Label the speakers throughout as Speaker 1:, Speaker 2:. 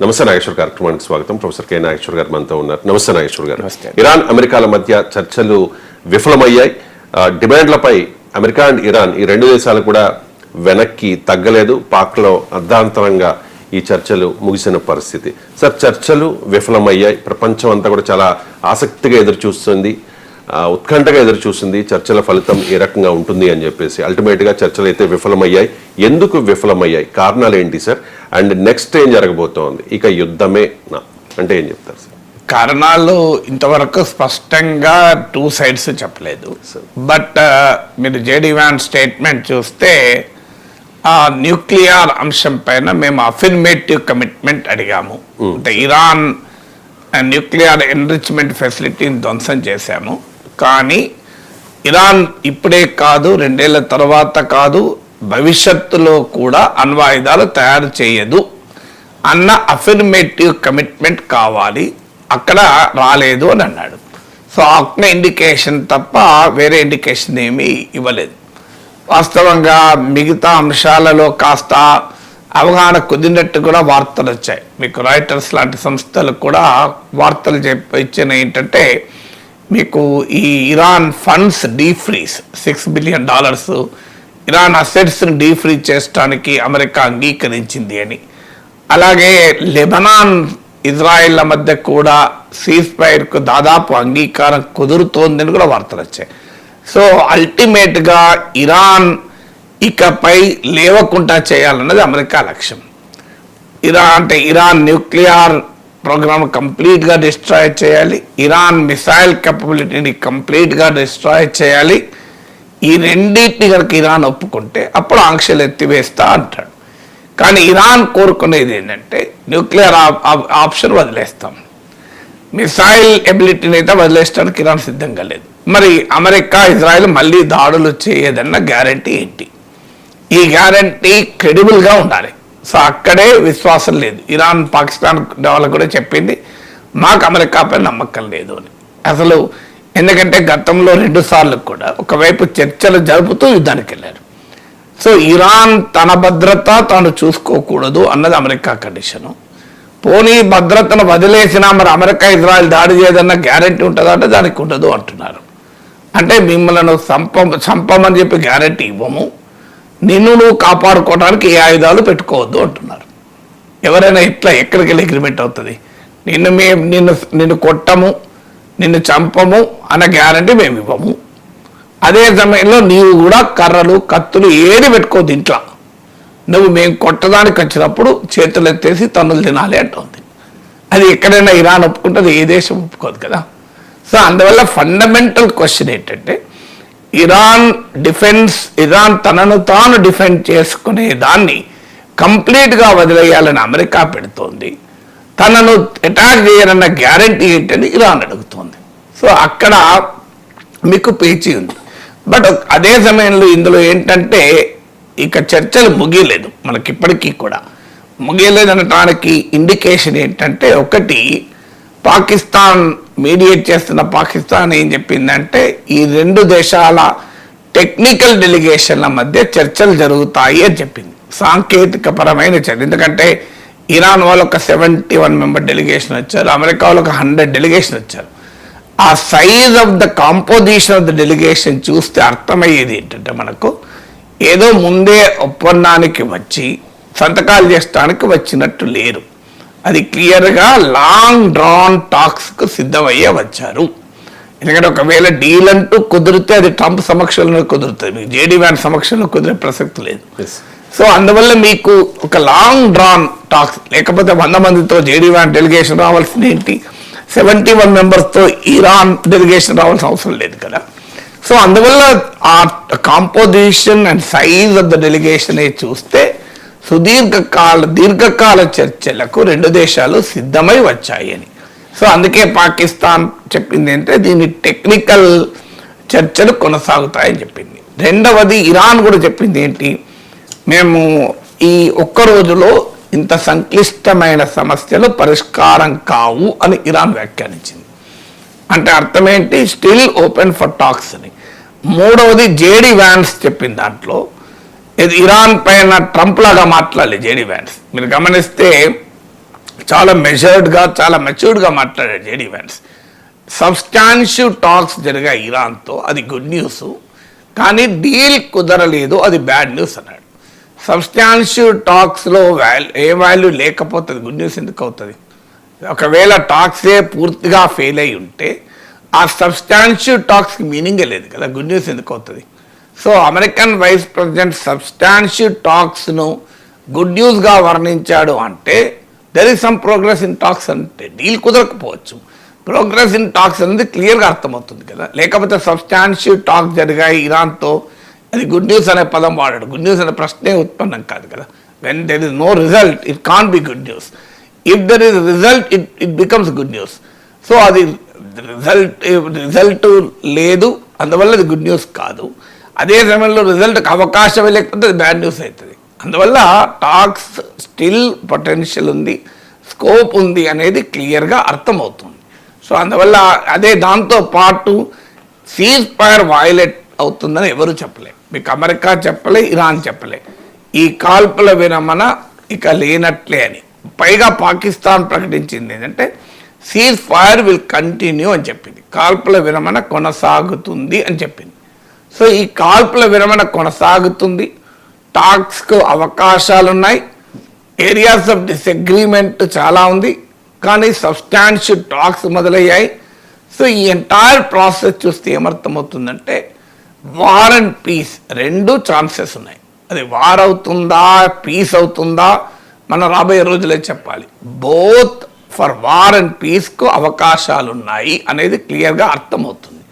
Speaker 1: నమస్తే నాగేశ్వర్ కార్యక్రమానికి స్వాగతం. ప్రొఫెసర్ కె నాగేశ్వర్ గారు మనతో ఉన్నారు. నమస్తే నాగేశ్వర్ గారు. ఇరాన్ అమెరికాల మధ్య చర్చలు విఫలమయ్యాయి. డిమాండ్లపై అమెరికా అండ్ ఇరాన్ ఈ రెండు దేశాలు కూడా వెనక్కి తగ్గలేదు. పాక్లో అర్ధాంతరంగా ఈ చర్చలు ముగిసిన పరిస్థితి. సార్, చర్చలు విఫలమయ్యాయి. ప్రపంచం అంతా కూడా చాలా ఆసక్తిగా ఎదురు చూస్తుంది, ఉత్కంఠగా ఎదురు చూస్తుంది చర్చల ఫలితం ఏ రకంగా ఉంటుంది అని చెప్పేసి. అల్టిమేట్గా చర్చలు అయితే విఫలమయ్యాయి. ఎందుకు విఫలమయ్యాయి, కారణాలు ఏంటి సార్? అండ్ నెక్స్ట్ ఏం జరగబోతోంది? ఇక యుద్ధమే అంటే ఏం చెప్తారు సార్?
Speaker 2: కారణాలు ఇంతవరకు స్పష్టంగా టూ సైడ్స్ చెప్పలేదు. బట్ మీరు జేడీ వ్యాన్ స్టేట్మెంట్ చూస్తే న్యూక్లియర్ అంశం పైన మేము అఫర్మేటివ్ కమిట్మెంట్ అడిగాము. అంటే ఇరాన్ న్యూక్లియర్ ఎన్రిచ్మెంట్ ఫెసిలిటీని ధ్వంసం చేశాము, కానీ ఇరాన్ ఇప్పుడే కాదు, 2 ఏళ్ల తర్వాత కాదు, భవిష్యత్తులో కూడా అణ్వాయుధాలు తయారు చేయదు అన్న అఫర్మేటివ్ కమిట్మెంట్ కావాలి. అక్కడ రాలేదు అని అన్నాడు. సో అక్కడ ఇండికేషన్ తప్ప వేరే ఇండికేషన్ ఏమీ ఇవ్వలేదు. వాస్తవంగా మిగతా అంశాలలో కాస్త అవగాహన కుదిరినట్టు కూడా వార్తలు వచ్చాయి. మీకు రాయిటర్స్ లాంటి సంస్థలు కూడా వార్తలు ఇచ్చిన ఏంటంటే, మీకు ఈ Iran funds defreeze $6 billion Iran అసెట్స్ని డీఫ్రీజ్ చేయడానికి అమెరికా అంగీకరించింది అని. అలాగే లెబనాన్ ఇజ్రాయెల్ల మధ్య కూడా సీజ్ ఫైర్కు దాదాపు అంగీకారం కుదురుతోందని కూడా వార్తలు వచ్చాయి. సో అల్టిమేట్గా ఇరాన్ ఇకపై లేవకుండా చేయాలన్నది అమెరికా లక్ష్యం. ఇరాన్ న్యూక్లియర్ ప్రోగ్రామ్ కంప్లీట్గా డిస్ట్రాయ్ చేయాలి, ఇరాన్ మిసైల్ కెపబిలిటీని కంప్లీట్గా డిస్ట్రాయ్ చేయాలి. ఈ రెండింటిని కనుక ఇరాన్ ఒప్పుకుంటే అప్పుడు ఆంక్షలు ఎత్తివేస్తా అంటాడు. కానీ ఇరాన్ కోరుకునేది ఏంటంటే న్యూక్లియర్ ఆప్షన్ వదిలేస్తాం, మిసైల్ ఎబిలిటీని అయితే వదిలేయడానికి ఇరాన్ సిద్ధంగా లేదు. మరి అమెరికా ఇజ్రాయెల్ మళ్ళీ దాడులు చేయదన్న గ్యారంటీ ఏంటి? ఈ గ్యారంటీ క్రెడిబుల్గా ఉండాలి. సో అక్కడే విశ్వాసం లేదు. ఇరాన్ పాకిస్తాన్ వాళ్ళకు కూడా చెప్పింది, మాకు అమెరికాపై నమ్మకం లేదు అని. అసలు ఎందుకంటే గతంలో 2 సార్లు కూడా ఒకవైపు చర్చలు జరుపుతూ యుద్ధానికి వెళ్ళారు. సో ఇరాన్ తన భద్రత తాను చూసుకోకూడదు అన్నది అమెరికా కండిషను. పోనీ భద్రతను వదిలేసినా మరి అమెరికా ఇజ్రాయెల్ దాడి చేయదన్న గ్యారంటీ ఉంటుందా అంటే దానికి ఉండదు అంటున్నారు. అంటే మిమ్మల్ని చంపమని చెప్పి గ్యారంటీ ఇవ్వము, నిన్ను నువ్వు కాపాడుకోవడానికి ఏ ఆయుధాలు పెట్టుకోవద్దు అంటున్నారు. ఎవరైనా ఇట్లా ఎక్కడికి వెళ్ళి అగ్రిమెంట్ అవుతుంది? నిన్ను కొట్టము, నిన్ను చంపము అన్న గ్యారంటీ మేము ఇవ్వము. అదే సమయంలో నీవు కూడా కర్రలు కత్తులు ఏది పెట్టుకోవద్దు ఇంట్లో. నువ్వు మేము కొట్టడానికి వచ్చినప్పుడు చేతులు ఎత్తేసి తన్నులు తినాలి అంటుంది. అది ఎక్కడైనా ఇరాన్ ఒప్పుకుంటుంది, ఏ దేశం ఒప్పుకోదు కదా. సో అందువల్ల ఫండమెంటల్ క్వశ్చన్ ఏంటంటే, ఇరాన్ తనను తాను డిఫెండ్ చేసుకునే దాన్ని కంప్లీట్గా వదిలేయాలని అమెరికా పెడుతోంది. తనను అటాక్ చేయాలన్న గ్యారంటీ ఏంటని ఇరాన్ అడుగుతోంది. సో అక్కడ మీకు పేచీ ఉంది. బట్ అదే సమయంలో ఇందులో ఏంటంటే ఇక చర్చలు ముగియలేదు. మనకి ఇప్పటికీ కూడా ముగియలేదు అనటానికి ఇండికేషన్ ఏంటంటే, ఒకటి పాకిస్తాన్ మీడియేట్ చేస్తున్న పాకిస్తాన్ ఏం చెప్పిందంటే, ఈ 2 దేశాల టెక్నికల్ డెలిగేషన్ల మధ్య చర్చలు జరుగుతాయి అని చెప్పింది. సాంకేతిక పరమైన చర్చ. ఎందుకంటే ఇరాన్ వాళ్ళు ఒక 71 మెంబర్ డెలిగేషన్ వచ్చారు, అమెరికా వాళ్ళు ఒక 100 డెలిగేషన్ వచ్చారు. ఆ size of the composition of the delegation చూస్తే అర్థమయ్యేది ఏంటంటే, మనకు ఏదో ముందే ఒప్పందానికి వచ్చి సంతకాలు చేయడానికి వచ్చినట్టు లేరు. అది క్లియర్గా లాంగ్ డ్రాన్ టాక్స్కు సిద్ధమయ్యే వచ్చారు. ఎందుకంటే ఒకవేళ డీల్ అంటూ కుదిరితే అది ట్రంప్ సమక్షంలో కుదురుతుంది, మీకు జేడీ వ్యాన్ సమక్షంలో కుదిరే ప్రసక్తి లేదు. సో అందువల్ల మీకు ఒక లాంగ్ డ్రాన్ టాక్స్, లేకపోతే 100 మందితో జేడీ వ్యాన్ డెలిగేషన్ రావాల్సింది ఏంటి, 71 మెంబర్స్తో ఇరాన్ డెలిగేషన్ రావాల్సిన అవసరం లేదు కదా. సో అందువల్ల ఆ composition and size of the delegation చూస్తే దీర్ఘకాల చర్చలకు 2 దేశాలు సిద్ధమై వచ్చాయి అని. సో అందుకే పాకిస్తాన్ చెప్పింది ఏంటంటే దీని టెక్నికల్ చర్చలు కొనసాగుతాయని చెప్పింది. రెండవది ఇరాన్ కూడా చెప్పింది ఏంటి, మేము ఈ ఒక్క రోజులో ఇంత సంక్లిష్టమైన సమస్యలు పరిష్కారం కావు అని ఇరాన్ వ్యాఖ్యానించింది. అంటే అర్థమేంటి, స్టిల్ ఓపెన్ ఫర్ టాక్స్ అని. మూడవది జేడీ వ్యాన్స్ చెప్పిన దాంట్లో ఇది ఇరాన్ పైన ట్రంప్ లాగా మాట్లాడాలి జేడీ వ్యాన్స్. మీరు గమనిస్తే చాలా మెజర్డ్గా చాలా మెచ్యూర్డ్గా మాట్లాడాడు జేడీ వ్యాన్స్. సబ్స్టాన్షియల్ టాక్స్ జరిగాయి ఇరాన్తో, అది గుడ్ న్యూస్, కానీ డీల్ కుదరలేదు, అది బ్యాడ్ న్యూస్ అన్నాడు. సబ్స్టాన్షియల్ టాక్స్లో ఏ వాల్యూ లేకపోతే గుడ్ న్యూస్ ఎందుకు అవుతుంది? ఒకవేళ టాక్సే పూర్తిగా ఫెయిల్ అయి ఉంటే ఆ సబ్స్టాన్షియల్ టాక్స్కి మీనింగే లేదు కదా, గుడ్ న్యూస్ ఎందుకు అవుతుంది? So American vice president substantial టాక్స్ను గుడ్ న్యూస్గా వర్ణించాడు అంటే there is some progress in talks, అంటే డీల్ కుదరకపోవచ్చు, ప్రోగ్రెస్ ఇన్ టాక్స్ అనేది క్లియర్గా అర్థమవుతుంది కదా. లేకపోతే సబ్స్టాన్షియల్ టాక్స్ జరిగాయి ఇరాన్తో, అది గుడ్ న్యూస్ అనే పదం వాడాడు, గుడ్ న్యూస్ అనే ప్రశ్నే ఉత్పన్నం కాదు కదా. When there is no result it can't be good news, if there is result it becomes good news. So అది రిజల్ట్ లేదు, అందువల్ల అది గుడ్ న్యూస్ కాదు. అదే సమయంలో రిజల్ట్కి అవకాశమే లేకపోతే అది బ్యాడ్ న్యూస్ అవుతుంది. అందువల్ల టాక్స్ స్టిల్ పొటెన్షియల్ ఉంది, స్కోప్ ఉంది అనేది క్లియర్గా అర్థమవుతుంది. సో అందువల్ల అదే దాంతో పాటు సీజ్ ఫైర్ వయలేట్ అవుతుందని ఎవరు చెప్పలే, మీకు అమెరికా చెప్పలే, ఇరాన్ చెప్పలే, ఈ కాల్పుల విరమణ ఇక లేనట్లే అని. పైగా పాకిస్తాన్ ప్రకటించింది ఏంటంటే సీజ్ ఫైర్ విల్ కంటిన్యూ అని చెప్పింది, కాల్పుల విరమణ కొనసాగుతుంది అని చెప్పింది. సో ఈ కాల్పుల విరమణ కొనసాగుతుంది, టాక్స్కు అవకాశాలు ఉన్నాయి, ఏరియాస్ ఆఫ్ డిసగ్రీమెంట్ చాలా ఉంది, కానీ సబ్స్టాన్షియల్ టాక్స్ మొదలయ్యాయి. సో ఈ ఎంటైర్ ప్రాసెస్ చూస్తే ఏమర్థమవుతుందంటే వార్ అండ్ పీస్ రెండు ఛాన్సెస్ ఉన్నాయి. అది వార్ అవుతుందా పీస్ అవుతుందా మనం రాబోయే రోజులే చెప్పాలి. బోత్ ఫర్ వార్ అండ్ పీస్కు అవకాశాలు ఉన్నాయి అనేది క్లియర్గా అర్థమవుతుంది.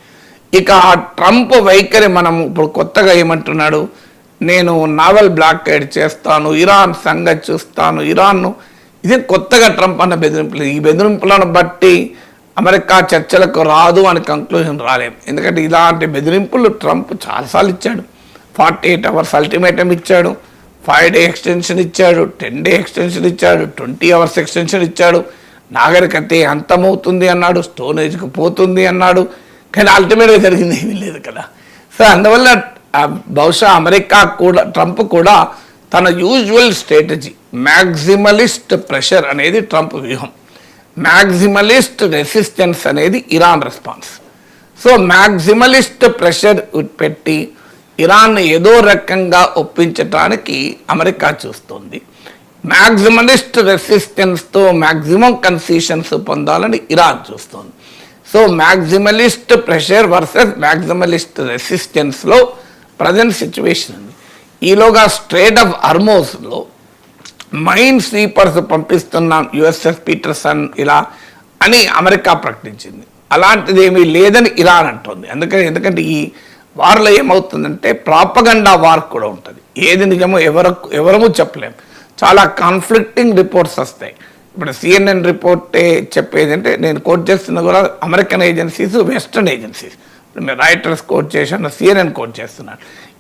Speaker 2: ఇక ట్రంప్ వైఖరి మనం ఇప్పుడు కొత్తగా ఏమంటున్నాడు, నేను నావల్ బ్లాకేడ్ చేస్తాను, ఇరాన్ సంగతి చూస్తాను, ఇరాన్ను, ఇది కొత్తగా ట్రంప్ అన్న బెదిరింపులు. ఈ బెదిరింపులను బట్టి అమెరికా చర్చలకు రాదు అని కంక్లూజన్ రాలేము. ఎందుకంటే ఇలాంటి బెదిరింపులు ట్రంప్ చాలాసార్లు ఇచ్చాడు. 48 hours అల్టిమేటం ఇచ్చాడు, 5 day ఎక్స్టెన్షన్ ఇచ్చాడు, 10 day ఎక్స్టెన్షన్ ఇచ్చాడు, 20 hours ఎక్స్టెన్షన్ ఇచ్చాడు, నాగరికత అంతమవుతుంది అన్నాడు, స్టోనేజ్కి పోతుంది అన్నాడు, కానీ అల్టిమేట్గా జరిగింది ఏమీ లేదు కదా. సో అందువల్ల బహుశా అమెరికా కూడా ట్రంప్ కూడా తన యూజువల్ స్ట్రాటజీ మ్యాక్సిమలిస్ట్ ప్రెషర్ అనేది ట్రంప్ వ్యూహం, మ్యాక్సిమలిస్ట్ రెసిస్టెన్స్ అనేది Iran response. So maximalist pressure పెట్టి ఇరాన్ ఏదో రకంగా ఒప్పించడానికి అమెరికా చూస్తుంది, మ్యాక్సిమలిస్ట్ రెసిస్టెన్స్తో మ్యాక్సిమం కన్సెషన్స్ పొందాలని ఇరాన్ చూస్తుంది. So maximalist pressure versus maximalist రెసిస్టెన్స్లో ప్రజెంట్ సిచ్యువేషన్ ఉంది. ఈలోగా స్ట్రేట్ ఆఫ్ హార్మోజ్లో మైన్ స్వీపర్స్ పంపిస్తున్నాం యుఎస్ఎస్ పీటర్సన్ ఇలా అని అమెరికా ప్రకటించింది. అలాంటిది ఏమీ లేదని ఇరాన్ అంటుంది. ఎందుకంటే ఈ వార్లో ఏమవుతుందంటే ప్రాపగండా వార్ కూడా ఉంటుంది, ఏది నిజమో ఎవరము చెప్పలేము, చాలా కాన్ఫ్లిక్టింగ్ రిపోర్ట్స్ వస్తాయి. ఇప్పుడు CNN రిపోర్టే చెప్పేది అంటే, నేను కోట్ చేస్తున్నా కూడా అమెరికన్ ఏజెన్సీస్, వెస్టర్న్ ఏజెన్సీస్, ఇప్పుడు రైటర్స్ కోట్ చేసిన CNN కోట్ చేస్తున్నాను,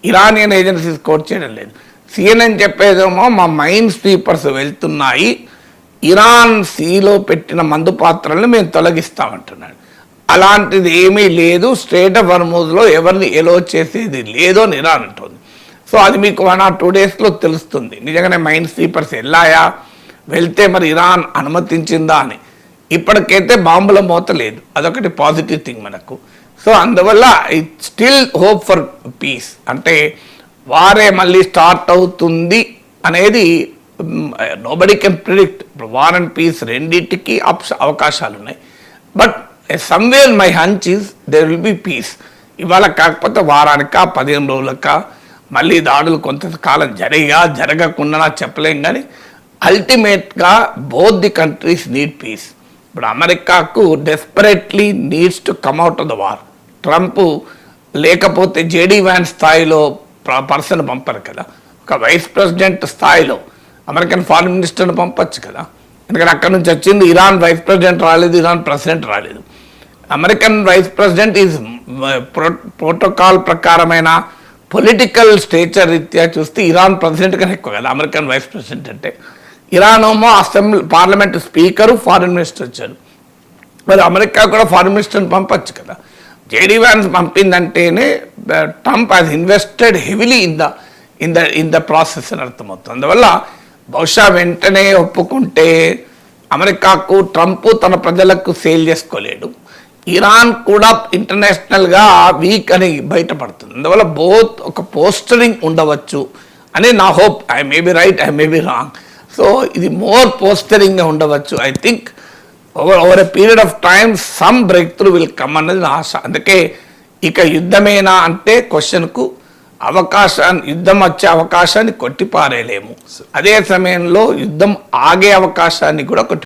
Speaker 2: ఇరానియన్ ఏజెన్సీస్ కోట్ చేయడం లేదు. CNN చెప్పేదేమో మా మైన్ స్వీపర్స్ వెళ్తున్నాయి, ఇరాన్ సీలో పెట్టిన మందు పాత్రలను మేము తొలగిస్తామంటున్నాడు. అలాంటిది ఏమీ లేదు, స్ట్రేట్ ఆఫ్ హార్మోజ్లో ఎవరిని ఎలో చేసేది లేదు అని ఇరాన్ అంటుంది. సో అది మీకు 1 or 2 daysలో తెలుస్తుంది నిజంగానే మైన్ స్వీపర్స్ వెళ్ళాయా, వెళ్తే మరి ఇరాన్ అనుమతించిందా అని. ఇప్పటికైతే బాంబుల మోత లేదు, అదొకటి పాజిటివ్ థింగ్ మనకు. సో అందువల్ల it still hope for peace, అంటే వారే మళ్ళీ స్టార్ట్ అవుతుంది అనేది నోబడీ కెన్ ప్రిడిక్ట్. ఇప్పుడు వార్ అండ్ పీస్ రెండింటికి అవకాశాలు ఉన్నాయి, but somewhere my hunch is there will be peace. ఇవాళ కాకపోతే వారానికా 15 రోజులకా మళ్ళీ దాడులు కొంతకాలం జరగకుండా చెప్పలేం, కానీ అల్టిమేట్గా both the countries need peace. ఇప్పుడు అమెరికాకు desperately needs to come out of the war. Trump లేకపోతే జేడీ వ్యాన్స్ స్థాయిలో పర్సన్ పంపరు కదా, ఒక వైస్ ప్రెసిడెంట్ స్థాయిలో అమెరికన్ ఫారిన్ మినిస్టర్ని పంపచ్చు కదా. ఎందుకంటే అక్కడ నుంచి వచ్చింది ఇరాన్ వైస్ ప్రెసిడెంట్ రాలేదు, ఇరాన్ ప్రెసిడెంట్ రాలేదు. American vice president is protocol ప్రకారమైన పొలిటికల్ స్టేచర్ రీత్యా చూస్తే ఇరాన్ ప్రెసిడెంట్ కన్నా ఎక్కువ కదా అమెరికన్ వైస్ ప్రెసిడెంట్ అంటే. ఇరాన్ ఏమో assembly parliament speaker, foreign minister వచ్చారు, మరి అమెరికా కూడా ఫారిన్ మినిస్టర్ని పంపచ్చు కదా. జేడీ వ్యాన్స్ పంపిందంటేనే Trump has invested heavily in the process అని అర్థమవుతుంది. అందువల్ల బహుశా వెంటనే ఒప్పుకుంటే అమెరికాకు ట్రంప్ తన ప్రజలకు సేల్ చేసుకోలేడు, ఇరాన్ కూడా ఇంటర్నేషనల్గా వీక్ అని బయటపడుతుంది. అందువల్ల బోత్ ఒక పోస్టరింగ్ ఉండవచ్చు అని నా hope. I may be right, I may be wrong. So ఇది మోర్ పోస్టరింగ్గా ఉండవచ్చు. I think over a period of time some break through will come అన్నది నా ఆశ. అందుకే ఇక యుద్ధమేనా అంటే క్వశ్చన్కు యుద్ధం వచ్చే అవకాశాన్ని కొట్టిపారేయలేము, అదే సమయంలో యుద్ధం ఆగే అవకాశాన్ని కూడా